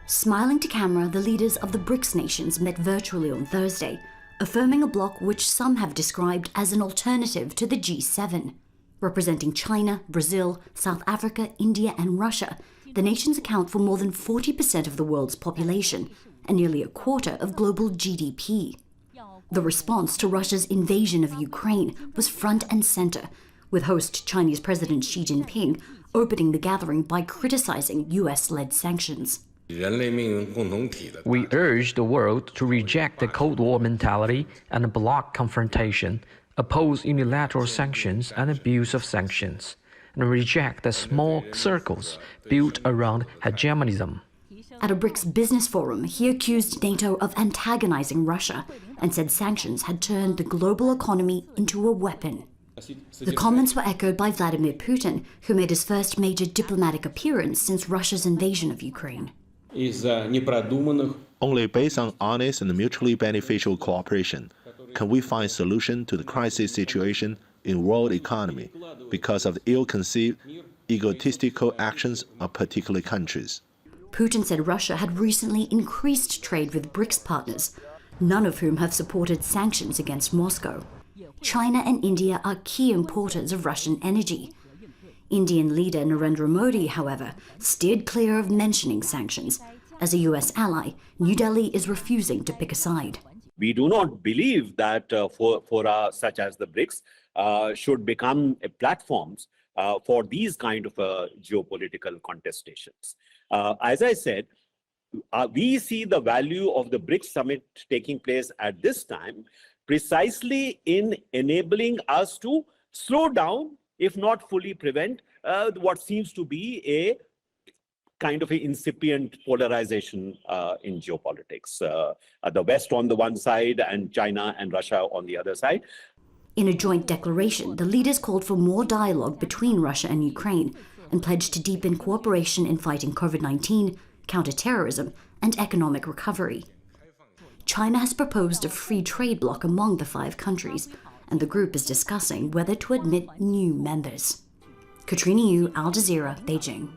Smiling to camera, the leaders of the Brics nations met virtually on Thursday, affirming a bloc which some have described as an alternative to the G7. Representing China, Brazil, South Africa, India and Russia, the nations account for more than 40% of the world's population and nearly a quarter of global GDP. The response to Russia's invasion of Ukraine was front and center, with host Chinese President Xi Jinping opening the gathering by criticizing US-led sanctions. We urge the world to reject the Cold War mentality and block confrontation, oppose unilateral sanctions and abuse of sanctions, and reject the small circles built around hegemonism. At a Brics business forum, he accused NATO of antagonizing Russia and said sanctions had turned the global economy into a weapon. The comments were echoed by Vladimir Putin, who made his first major diplomatic appearance since Russia's invasion of Ukraine. Only based on honest and mutually beneficial cooperation can we find solution to the crisis situation in world economy because of the ill-conceived, egotistical actions of particular countries. Putin said Russia had recently increased trade with Brics partners, none of whom have supported sanctions against Moscow. China and India are key importers of Russian energy. Indian leader Narendra Modi, however, steered clear of mentioning sanctions. As a US ally, New Delhi is refusing to pick a side. We do not believe that fora such as the Brics should become platforms for these kind of geopolitical contestations. As I said, we see the value of the Brics summit taking place at this time precisely in enabling us to slow down, if not fully prevent, what seems to be a kind of an incipient polarization in geopolitics. The West on the one side and China and Russia on the other side. In a joint declaration, the leaders called for more dialogue between Russia and Ukraine and pledged to deepen cooperation in fighting COVID-19, counterterrorism, and economic recovery. China has proposed a free trade bloc among the 5 countries, and the group is discussing whether to admit new members. Katrina Yu, Al Jazeera, Beijing.